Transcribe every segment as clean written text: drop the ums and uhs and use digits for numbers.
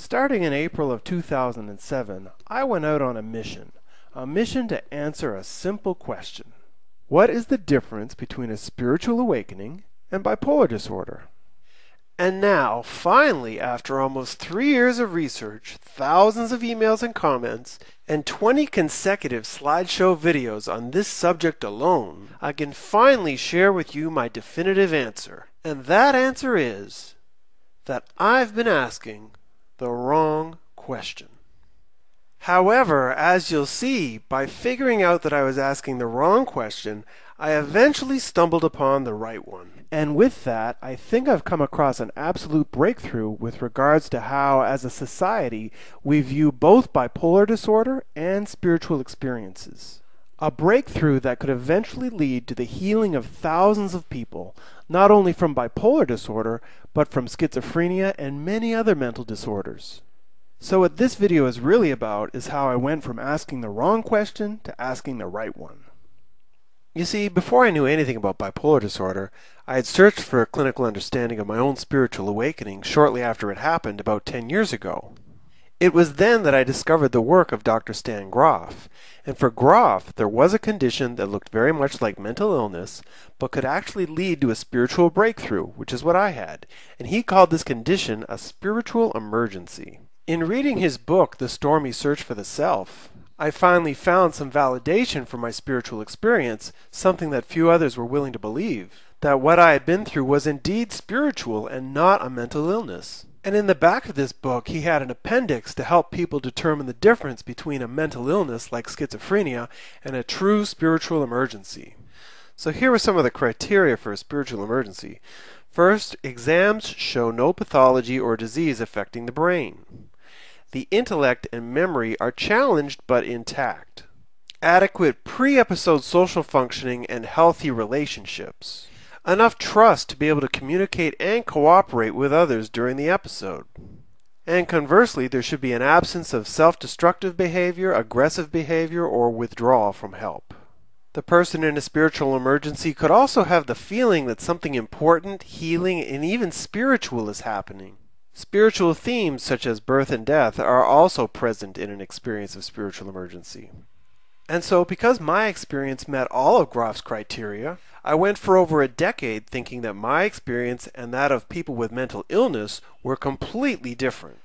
Starting in April of 2007, I went out on a mission to answer a simple question. What is the difference between a spiritual awakening and bipolar disorder? And now, finally, after almost 3 years of research, thousands of emails and comments, and 20 consecutive slideshow videos on this subject alone, I can finally share with you my definitive answer. And that answer is that I've been asking the wrong question. However, as you'll see, by figuring out that I was asking the wrong question, I eventually stumbled upon the right one. And with that, I think I've come across an absolute breakthrough with regards to how, as a society, we view both bipolar disorder and spiritual experiences. A breakthrough that could eventually lead to the healing of thousands of people, not only from bipolar disorder, but from schizophrenia and many other mental disorders. So what this video is really about is how I went from asking the wrong question to asking the right one. You see, before I knew anything about bipolar disorder, I had searched for a clinical understanding of my own spiritual awakening shortly after it happened about 10 years ago. It was then that I discovered the work of Dr. Stan Grof, and for Grof there was a condition that looked very much like mental illness, but could actually lead to a spiritual breakthrough, which is what I had, and he called this condition a spiritual emergency. In reading his book, The Stormy Search for the Self, I finally found some validation for my spiritual experience, something that few others were willing to believe, that what I had been through was indeed spiritual and not a mental illness. And in the back of this book, he had an appendix to help people determine the difference between a mental illness like schizophrenia and a true spiritual emergency. So here were some of the criteria for a spiritual emergency. First, exams show no pathology or disease affecting the brain. The intellect and memory are challenged but intact. Adequate pre-episode social functioning and healthy relationships. Enough trust to be able to communicate and cooperate with others during the episode. And conversely, there should be an absence of self-destructive behavior, aggressive behavior, or withdrawal from help. The person in a spiritual emergency could also have the feeling that something important, healing, and even spiritual is happening. Spiritual themes such as birth and death are also present in an experience of spiritual emergency. And so, because my experience met all of Grof's criteria, I went for over a decade thinking that my experience and that of people with mental illness were completely different.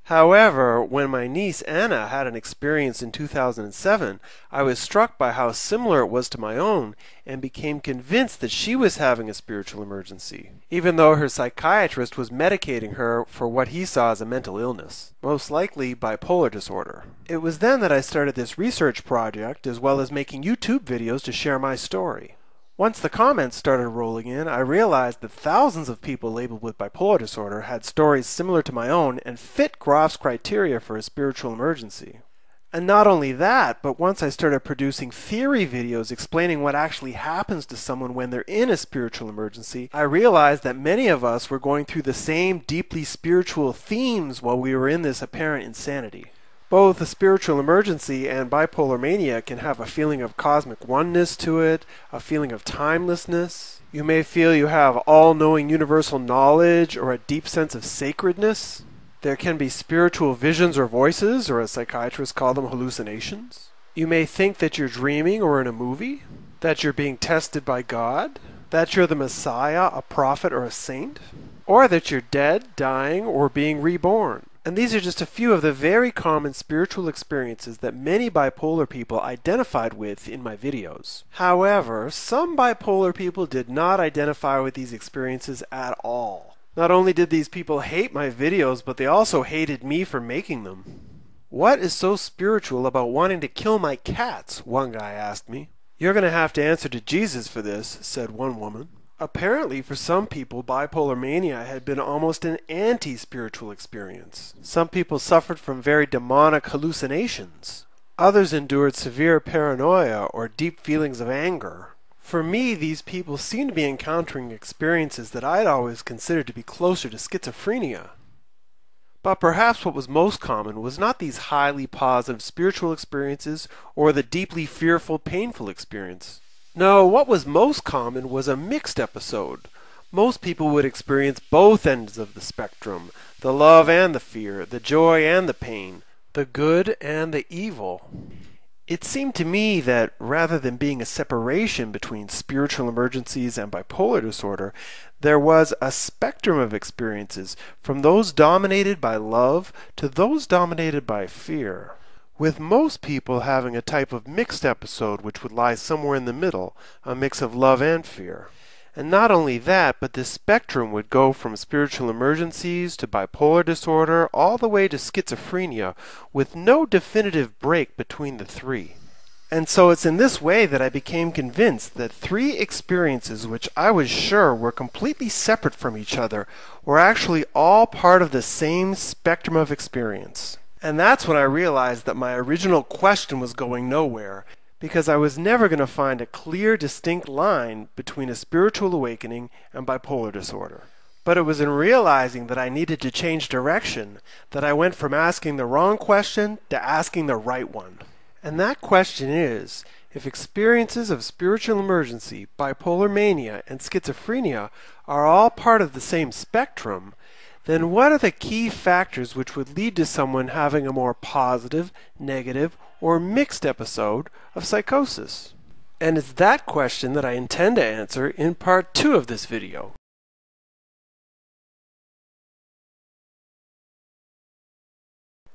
However, when my niece Anna had an experience in 2007, I was struck by how similar it was to my own and became convinced that she was having a spiritual emergency, even though her psychiatrist was medicating her for what he saw as a mental illness, most likely bipolar disorder. It was then that I started this research project as well as making YouTube videos to share my story. Once the comments started rolling in, I realized that thousands of people labeled with bipolar disorder had stories similar to my own and fit Grof's criteria for a spiritual emergency. And not only that, but once I started producing theory videos explaining what actually happens to someone when they're in a spiritual emergency, I realized that many of us were going through the same deeply spiritual themes while we were in this apparent insanity. Both a spiritual emergency and bipolar mania can have a feeling of cosmic oneness to it, a feeling of timelessness. You may feel you have all-knowing universal knowledge or a deep sense of sacredness. There can be spiritual visions or voices, or as psychiatrists call them, hallucinations. You may think that you're dreaming or in a movie, that you're being tested by God, that you're the Messiah, a prophet, or a saint, or that you're dead, dying, or being reborn. And these are just a few of the very common spiritual experiences that many bipolar people identified with in my videos. However, some bipolar people did not identify with these experiences at all. Not only did these people hate my videos, but they also hated me for making them. What is so spiritual about wanting to kill my cats? One guy asked me. You're going to have to answer to Jesus for this, said one woman. Apparently, for some people, bipolar mania had been almost an anti-spiritual experience. Some people suffered from very demonic hallucinations. Others endured severe paranoia or deep feelings of anger. For me, these people seem to be encountering experiences that I'd always considered to be closer to schizophrenia. But perhaps what was most common was not these highly positive spiritual experiences or the deeply fearful, painful experience. No, what was most common was a mixed episode. Most people would experience both ends of the spectrum, the love and the fear, the joy and the pain, the good and the evil. It seemed to me that rather than being a separation between spiritual emergencies and bipolar disorder, there was a spectrum of experiences from those dominated by love to those dominated by fear, with most people having a type of mixed episode which would lie somewhere in the middle, a mix of love and fear. And not only that, but this spectrum would go from spiritual emergencies to bipolar disorder all the way to schizophrenia, with no definitive break between the three. And so it's in this way that I became convinced that three experiences which I was sure were completely separate from each other were actually all part of the same spectrum of experience. And that's when I realized that my original question was going nowhere, because I was never going to find a clear, distinct line between a spiritual awakening and bipolar disorder. But it was in realizing that I needed to change direction that I went from asking the wrong question to asking the right one. And that question is, if experiences of spiritual emergency, bipolar mania, and schizophrenia are all part of the same spectrum, then what are the key factors which would lead to someone having a more positive, negative, or mixed episode of psychosis? And it's that question that I intend to answer in part 2 of this video.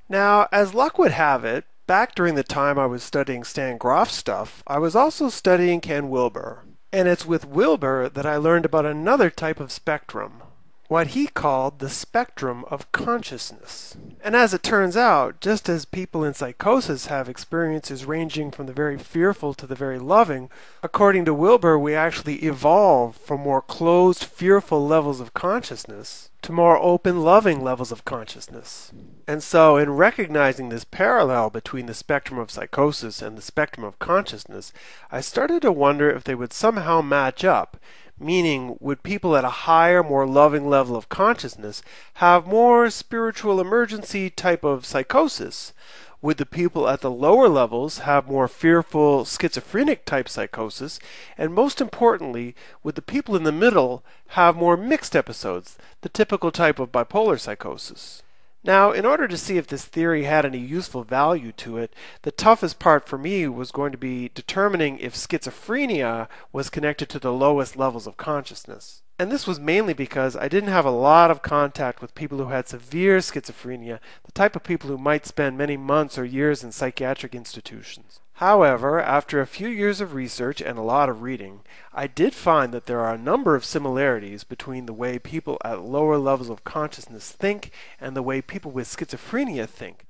Now, as luck would have it, back during the time I was studying Stan Grof's stuff, I was also studying Ken Wilber. And it's with Wilber that I learned about another type of spectrum, what he called the spectrum of consciousness. And as it turns out, just as people in psychosis have experiences ranging from the very fearful to the very loving, according to Wilber, we actually evolve from more closed, fearful levels of consciousness to more open, loving levels of consciousness. And so, in recognizing this parallel between the spectrum of psychosis and the spectrum of consciousness, I started to wonder if they would somehow match up. Meaning, would people at a higher, more loving level of consciousness have more spiritual emergency type of psychosis? Would the people at the lower levels have more fearful, schizophrenic type psychosis? And most importantly, would the people in the middle have more mixed episodes, the typical type of bipolar psychosis? Now, in order to see if this theory had any useful value to it, the toughest part for me was going to be determining if schizophrenia was connected to the lowest levels of consciousness. And this was mainly because I didn't have a lot of contact with people who had severe schizophrenia, the type of people who might spend many months or years in psychiatric institutions. However, after a few years of research and a lot of reading, I did find that there are a number of similarities between the way people at lower levels of consciousness think and the way people with schizophrenia think.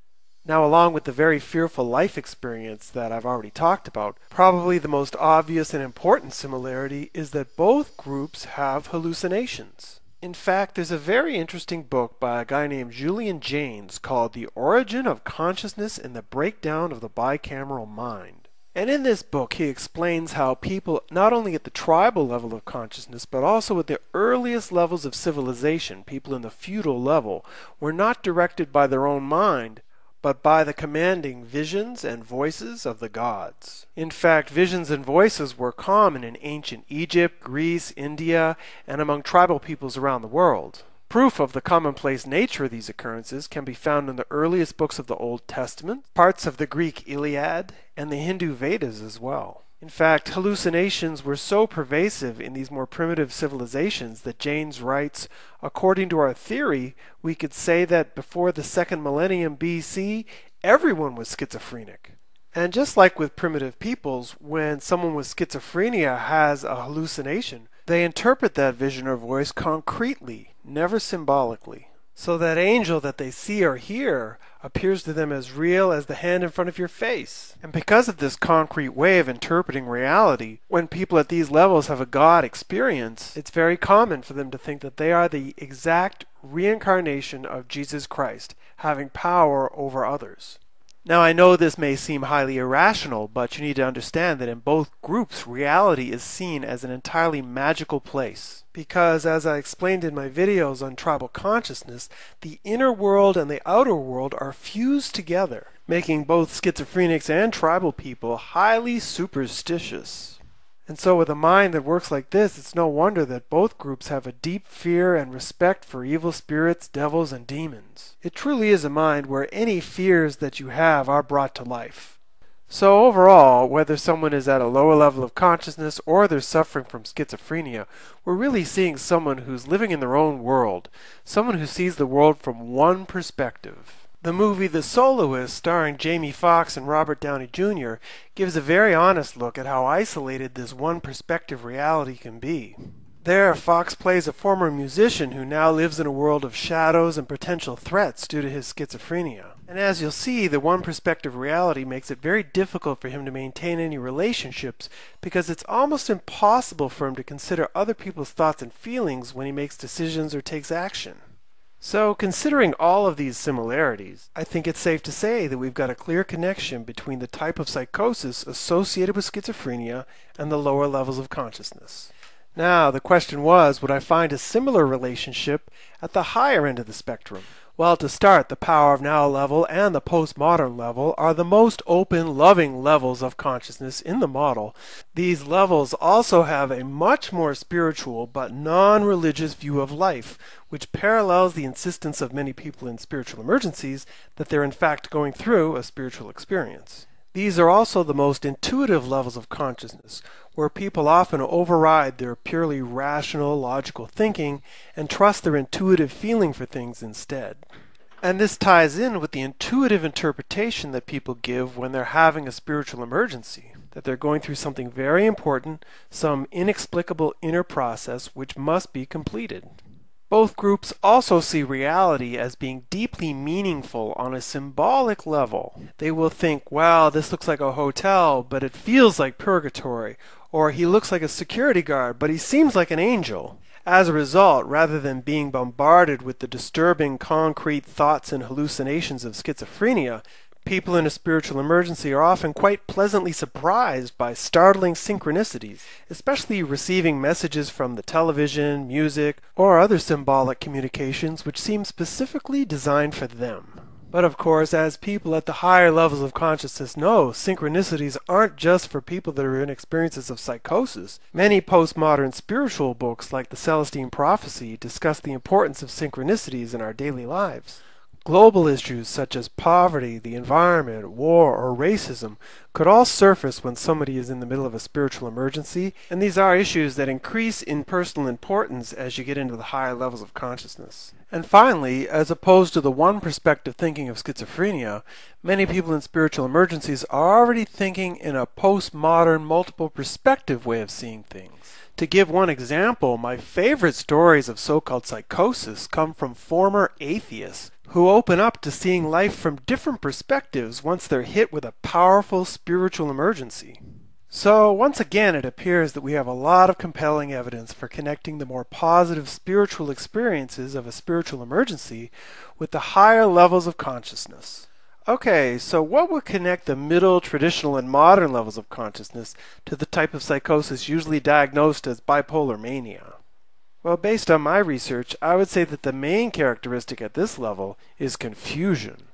Now, along with the very fearful life experience that I've already talked about, probably the most obvious and important similarity is that both groups have hallucinations. In fact, there's a very interesting book by a guy named Julian Jaynes called The Origin of Consciousness and the Breakdown of the Bicameral Mind. And in this book, he explains how people, not only at the tribal level of consciousness, but also at the earliest levels of civilization, people in the feudal level, were not directed by their own mind, but by the commanding visions and voices of the gods. In fact, visions and voices were common in ancient Egypt, Greece, India, and among tribal peoples around the world. Proof of the commonplace nature of these occurrences can be found in the earliest books of the Old Testament, parts of the Greek Iliad, and the Hindu Vedas as well. In fact, hallucinations were so pervasive in these more primitive civilizations that Jaynes writes, according to our theory, we could say that before the 2nd millennium BC, everyone was schizophrenic. And just like with primitive peoples, when someone with schizophrenia has a hallucination, they interpret that vision or voice concretely, never symbolically. So that angel that they see or hear appears to them as real as the hand in front of your face. And because of this concrete way of interpreting reality, when people at these levels have a God experience, it's very common for them to think that they are the exact reincarnation of Jesus Christ, having power over others. Now, I know this may seem highly irrational, but you need to understand that in both groups, reality is seen as an entirely magical place. Because, as I explained in my videos on tribal consciousness, the inner world and the outer world are fused together, making both schizophrenics and tribal people highly superstitious. And so with a mind that works like this, it's no wonder that both groups have a deep fear and respect for evil spirits, devils, and demons. It truly is a mind where any fears that you have are brought to life. So overall, whether someone is at a lower level of consciousness or they're suffering from schizophrenia, we're really seeing someone who's living in their own world, someone who sees the world from one perspective. The movie The Soloist, starring Jamie Foxx and Robert Downey Jr., gives a very honest look at how isolated this one perspective reality can be. There, Fox plays a former musician who now lives in a world of shadows and potential threats due to his schizophrenia. And as you'll see, the one perspective reality makes it very difficult for him to maintain any relationships because it's almost impossible for him to consider other people's thoughts and feelings when he makes decisions or takes action. So, considering all of these similarities, I think it's safe to say that we've got a clear connection between the type of psychosis associated with schizophrenia and the lower levels of consciousness. Now, the question was, would I find a similar relationship at the higher end of the spectrum? Well, to start, the Power of Now level and the postmodern level are the most open, loving levels of consciousness in the model. These levels also have a much more spiritual but non-religious view of life, which parallels the insistence of many people in spiritual emergencies that they're in fact going through a spiritual experience. These are also the most intuitive levels of consciousness, where people often override their purely rational, logical thinking and trust their intuitive feeling for things instead. And this ties in with the intuitive interpretation that people give when they're having a spiritual emergency, that they're going through something very important, some inexplicable inner process which must be completed. Both groups also see reality as being deeply meaningful on a symbolic level. They will think, wow, this looks like a hotel, but it feels like purgatory, or he looks like a security guard, but he seems like an angel. As a result, rather than being bombarded with the disturbing concrete thoughts and hallucinations of schizophrenia, people in a spiritual emergency are often quite pleasantly surprised by startling synchronicities, especially receiving messages from the television, music, or other symbolic communications which seem specifically designed for them. But of course, as people at the higher levels of consciousness know, synchronicities aren't just for people that are in experiences of psychosis. Many postmodern spiritual books like the Celestine Prophecy discuss the importance of synchronicities in our daily lives. Global issues such as poverty, the environment, war, or racism could all surface when somebody is in the middle of a spiritual emergency, and these are issues that increase in personal importance as you get into the higher levels of consciousness. And finally, as opposed to the one perspective thinking of schizophrenia, many people in spiritual emergencies are already thinking in a postmodern multiple perspective way of seeing things. To give one example, my favorite stories of so-called psychosis come from former atheists who open up to seeing life from different perspectives once they're hit with a powerful spiritual emergency. So once again, it appears that we have a lot of compelling evidence for connecting the more positive spiritual experiences of a spiritual emergency with the higher levels of consciousness. Okay, so what would connect the middle, traditional, and modern levels of consciousness to the type of psychosis usually diagnosed as bipolar mania? Well, based on my research, I would say that the main characteristic at this level is confusion.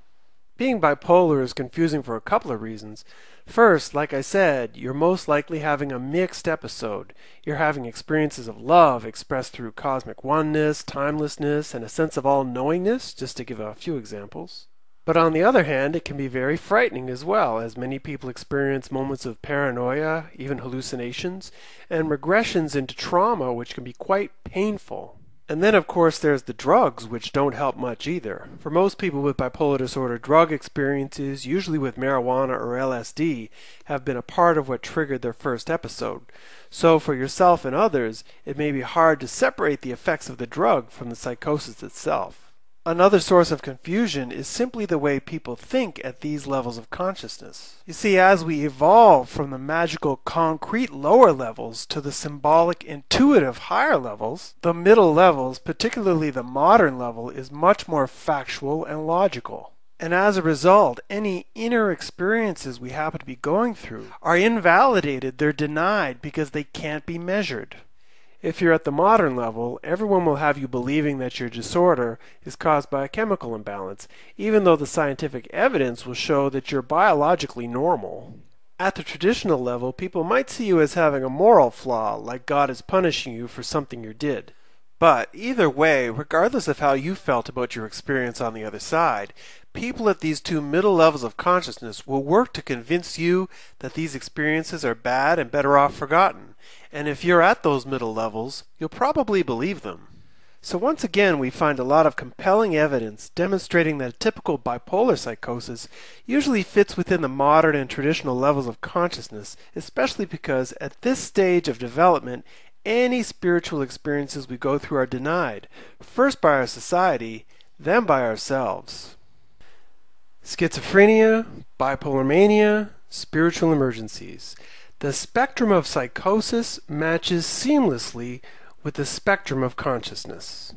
Being bipolar is confusing for a couple of reasons. First, like I said, you're most likely having a mixed episode. You're having experiences of love expressed through cosmic oneness, timelessness, and a sense of all-knowingness, just to give a few examples. But on the other hand, it can be very frightening as well, as many people experience moments of paranoia, even hallucinations, and regressions into trauma, which can be quite painful. And then, of course, there's the drugs, which don't help much either. For most people with bipolar disorder, drug experiences, usually with marijuana or LSD, have been a part of what triggered their first episode. So for yourself and others, it may be hard to separate the effects of the drug from the psychosis itself. Another source of confusion is simply the way people think at these levels of consciousness. You see, as we evolve from the magical, concrete lower levels to the symbolic, intuitive higher levels, the middle levels, particularly the modern level, is much more factual and logical. And as a result, any inner experiences we happen to be going through are invalidated, they're denied because they can't be measured. If you're at the modern level, everyone will have you believing that your disorder is caused by a chemical imbalance, even though the scientific evidence will show that you're biologically normal. At the traditional level, people might see you as having a moral flaw, like God is punishing you for something you did. But either way, regardless of how you felt about your experience on the other side, people at these two middle levels of consciousness will work to convince you that these experiences are bad and better off forgotten. And if you're at those middle levels, you'll probably believe them. So once again, we find a lot of compelling evidence demonstrating that a typical bipolar psychosis usually fits within the modern and traditional levels of consciousness, especially because at this stage of development, any spiritual experiences we go through are denied, first by our society, then by ourselves. Schizophrenia, bipolar mania, spiritual emergencies. The spectrum of psychosis matches seamlessly with the spectrum of consciousness.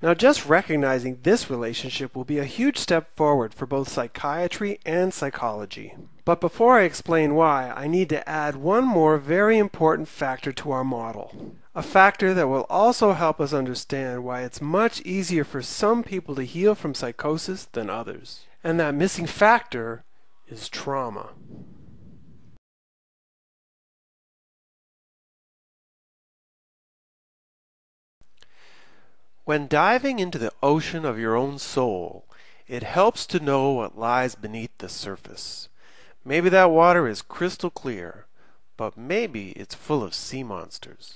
Now, just recognizing this relationship will be a huge step forward for both psychiatry and psychology. But before I explain why, I need to add one more very important factor to our model. A factor that will also help us understand why it's much easier for some people to heal from psychosis than others. And that missing factor is trauma. When diving into the ocean of your own soul, it helps to know what lies beneath the surface. Maybe that water is crystal clear, but maybe it's full of sea monsters.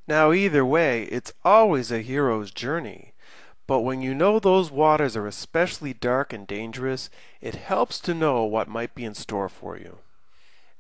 Now either way, it's always a hero's journey. But when you know those waters are especially dark and dangerous, it helps to know what might be in store for you.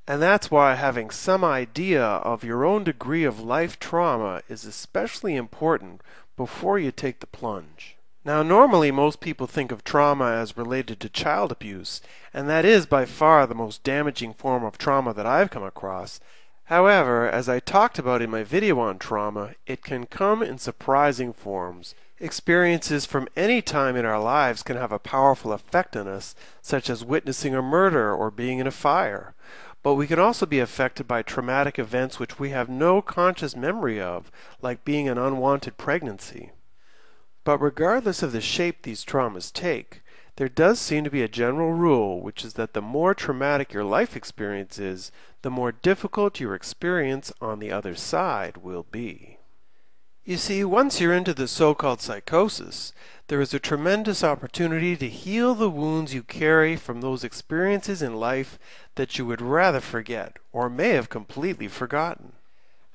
And that's why having some idea of your own degree of life trauma is especially important before you take the plunge. Now, normally most people think of trauma as related to child abuse, and that is by far the most damaging form of trauma that I've come across. However, as I talked about in my video on trauma, it can come in surprising forms. Experiences from any time in our lives can have a powerful effect on us, such as witnessing a murder or being in a fire. But we can also be affected by traumatic events which we have no conscious memory of, like being an unwanted pregnancy. But regardless of the shape these traumas take, there does seem to be a general rule, which is that the more traumatic your life experience is, the more difficult your experience on the other side will be. You see, once you're into the so-called psychosis, there is a tremendous opportunity to heal the wounds you carry from those experiences in life that you would rather forget, or may have completely forgotten.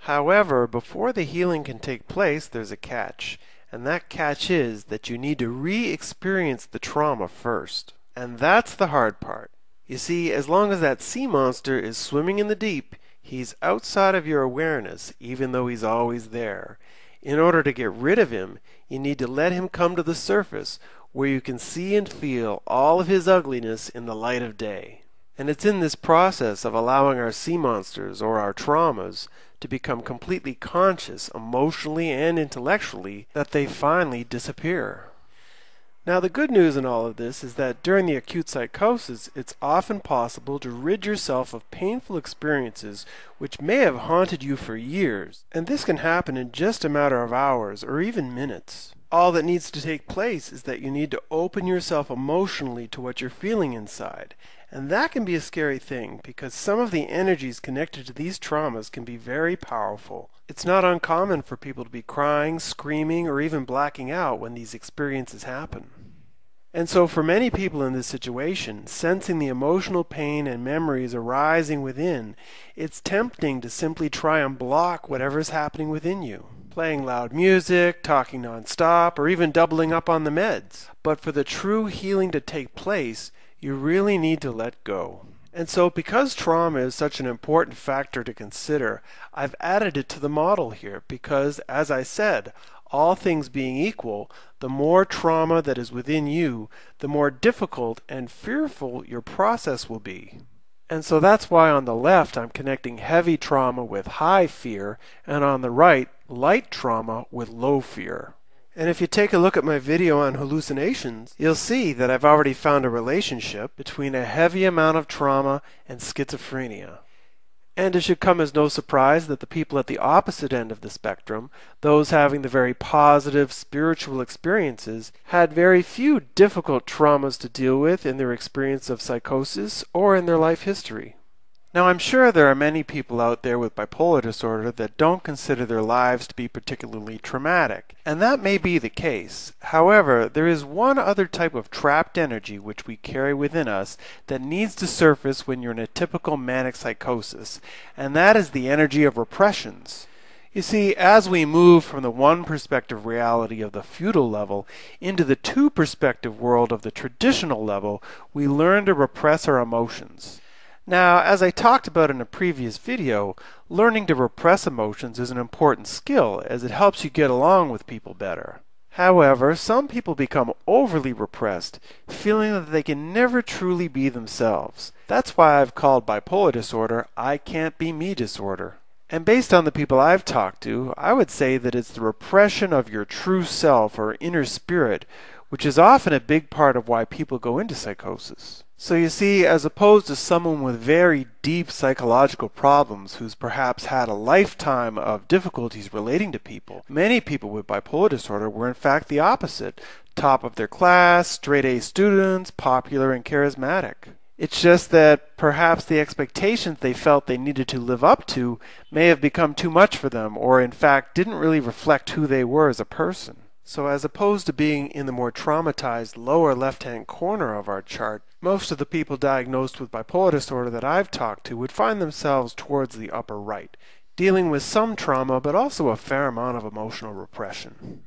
However, before the healing can take place, there's a catch, and that catch is that you need to re-experience the trauma first. And that's the hard part. You see, as long as that sea monster is swimming in the deep, he's outside of your awareness, even though he's always there. In order to get rid of him, you need to let him come to the surface, where you can see and feel all of his ugliness in the light of day. And it's in this process of allowing our sea monsters, or our traumas, to become completely conscious, emotionally and intellectually, that they finally disappear. Now, the good news in all of this is that during the acute psychosis, it's often possible to rid yourself of painful experiences which may have haunted you for years, and this can happen in just a matter of hours or even minutes. All that needs to take place is that you need to open yourself emotionally to what you're feeling inside, and that can be a scary thing because some of the energies connected to these traumas can be very powerful. It's not uncommon for people to be crying, screaming, or even blacking out when these experiences happen. And so for many people in this situation, sensing the emotional pain and memories arising within, it's tempting to simply try and block whatever's happening within you. Playing loud music, talking non-stop, or even doubling up on the meds. But for the true healing to take place, you really need to let go. And so because trauma is such an important factor to consider, I've added it to the model here because, as I said, all things being equal, the more trauma that is within you, the more difficult and fearful your process will be. And so that's why on the left I'm connecting heavy trauma with high fear, and on the right, light trauma with low fear. And if you take a look at my video on hallucinations, you'll see that I've already found a relationship between a heavy amount of trauma and schizophrenia. And it should come as no surprise that the people at the opposite end of the spectrum, those having the very positive spiritual experiences, had very few difficult traumas to deal with in their experience of psychosis or in their life history. Now, I'm sure there are many people out there with bipolar disorder that don't consider their lives to be particularly traumatic, and that may be the case. However, there is one other type of trapped energy which we carry within us that needs to surface when you're in a typical manic psychosis, and that is the energy of repressions. You see, as we move from the one perspective reality of the feudal level into the two perspective world of the traditional level, we learn to repress our emotions. Now, as I talked about in a previous video, learning to repress emotions is an important skill as it helps you get along with people better. However, some people become overly repressed, feeling that they can never truly be themselves. That's why I've called bipolar disorder I can't be me disorder. And based on the people I've talked to, I would say that it's the repression of your true self or inner spirit, which is often a big part of why people go into psychosis. So you see, as opposed to someone with very deep psychological problems who's perhaps had a lifetime of difficulties relating to people, many people with bipolar disorder were in fact the opposite. Top of their class, straight A students, popular and charismatic. It's just that perhaps the expectations they felt they needed to live up to may have become too much for them, or in fact didn't really reflect who they were as a person. So as opposed to being in the more traumatized lower left-hand corner of our chart, most of the people diagnosed with bipolar disorder that I've talked to would find themselves towards the upper right, dealing with some trauma but also a fair amount of emotional repression.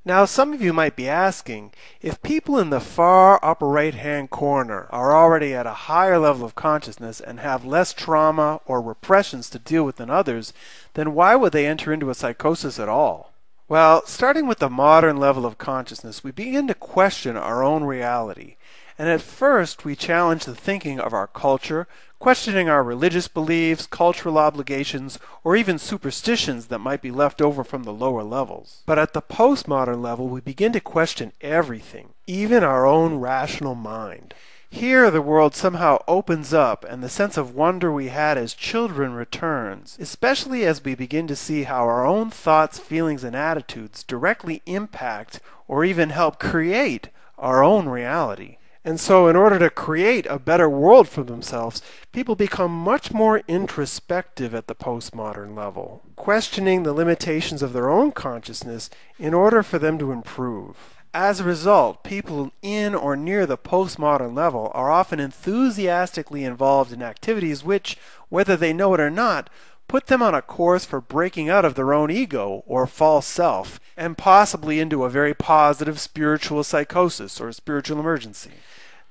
Now, some of you might be asking, if people in the far upper right-hand corner are already at a higher level of consciousness and have less trauma or repressions to deal with than others, then why would they enter into a psychosis at all? Well, starting with the modern level of consciousness, we begin to question our own reality. And at first, we challenge the thinking of our culture, questioning our religious beliefs, cultural obligations, or even superstitions that might be left over from the lower levels. But at the postmodern level, we begin to question everything, even our own rational mind. Here, the world somehow opens up, and the sense of wonder we had as children returns, especially as we begin to see how our own thoughts, feelings, and attitudes directly impact or even help create our own reality. And so in order to create a better world for themselves, people become much more introspective at the postmodern level, questioning the limitations of their own consciousness in order for them to improve. As a result, people in or near the postmodern level are often enthusiastically involved in activities which, whether they know it or not, put them on a course for breaking out of their own ego or false self, and possibly into a very positive spiritual psychosis or spiritual emergency.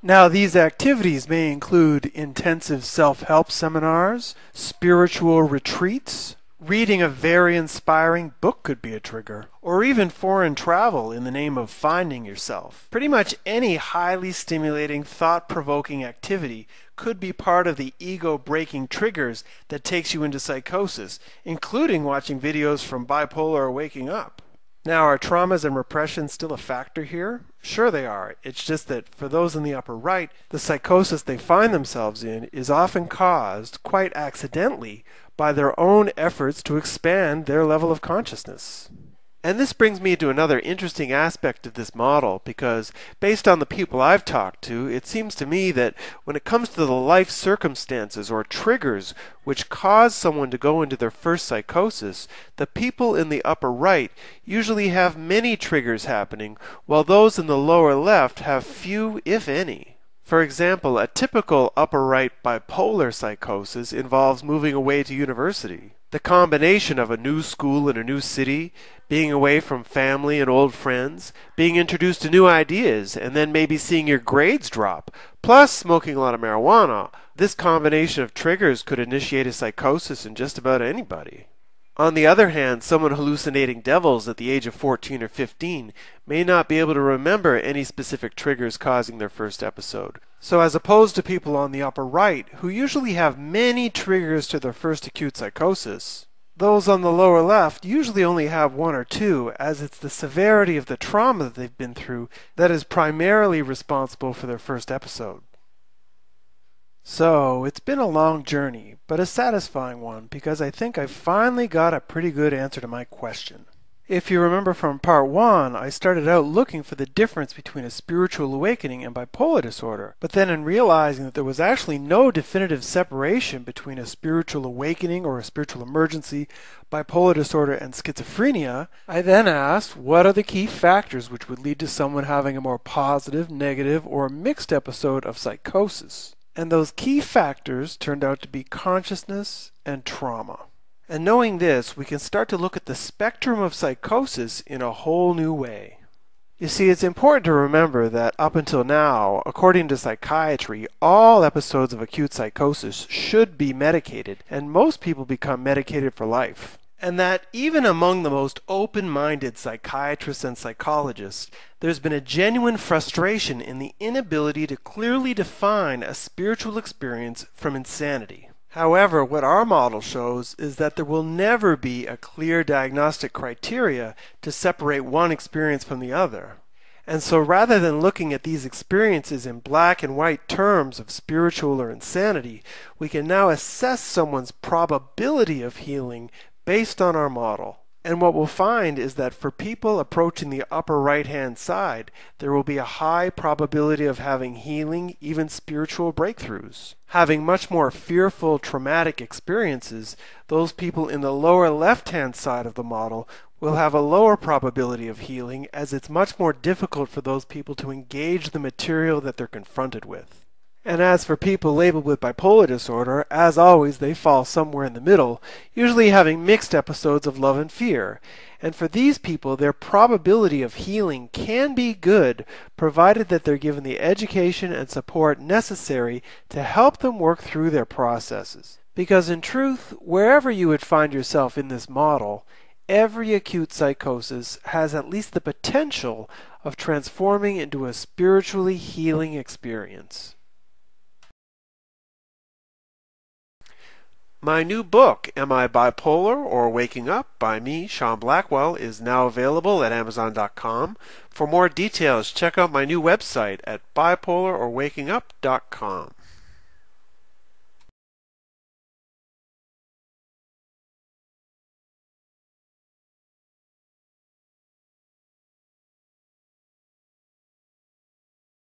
Now, these activities may include intensive self-help seminars, spiritual retreats, reading a very inspiring book could be a trigger, or even foreign travel in the name of finding yourself. Pretty much any highly stimulating, thought-provoking activity could be part of the ego-breaking triggers that takes you into psychosis, including watching videos from Bipolar or Waking Up. Now, are traumas and repression still a factor here? Sure they are. It's just that for those in the upper right, the psychosis they find themselves in is often caused, quite accidentally, by their own efforts to expand their level of consciousness. And this brings me to another interesting aspect of this model, because based on the people I've talked to, it seems to me that when it comes to the life circumstances or triggers which cause someone to go into their first psychosis, the people in the upper right usually have many triggers happening, while those in the lower left have few, if any. For example, a typical upper right bipolar psychosis involves moving away to university. The combination of a new school in a new city, being away from family and old friends, being introduced to new ideas, and then maybe seeing your grades drop, plus smoking a lot of marijuana. This combination of triggers could initiate a psychosis in just about anybody. On the other hand, someone hallucinating devils at the age of 14 or 15 may not be able to remember any specific triggers causing their first episode. So as opposed to people on the upper right, who usually have many triggers to their first acute psychosis, those on the lower left usually only have one or two, as it's the severity of the trauma that they've been through that is primarily responsible for their first episode. So, it's been a long journey, but a satisfying one, because I think I've finally got a pretty good answer to my question. If you remember from part 1, I started out looking for the difference between a spiritual awakening and bipolar disorder, but then in realizing that there was actually no definitive separation between a spiritual awakening or a spiritual emergency, bipolar disorder, and schizophrenia, I then asked what are the key factors which would lead to someone having a more positive, negative, or mixed episode of psychosis. And those key factors turned out to be consciousness and trauma. And knowing this, we can start to look at the spectrum of psychosis in a whole new way. You see, it's important to remember that up until now, according to psychiatry, all episodes of acute psychosis should be medicated, and most people become medicated for life. And that even among the most open-minded psychiatrists and psychologists, there's been a genuine frustration in the inability to clearly define a spiritual experience from insanity. However, what our model shows is that there will never be a clear diagnostic criteria to separate one experience from the other. And so rather than looking at these experiences in black and white terms of spiritual or insanity, we can now assess someone's probability of healing based on our model. And what we'll find is that for people approaching the upper right-hand side, there will be a high probability of having healing, even spiritual breakthroughs. Having much more fearful, traumatic experiences, those people in the lower left-hand side of the model will have a lower probability of healing, as it's much more difficult for those people to engage the material that they're confronted with. And as for people labeled with bipolar disorder, as always, they fall somewhere in the middle, usually having mixed episodes of love and fear. And for these people, their probability of healing can be good, provided that they're given the education and support necessary to help them work through their processes. Because in truth, wherever you would find yourself in this model, every acute psychosis has at least the potential of transforming into a spiritually healing experience. My new book, Am I Bipolar or Waking Up? By me, Seana Blackwella, is now available at Amazon.com. For more details, check out my new website at bipolarorwakingup.com.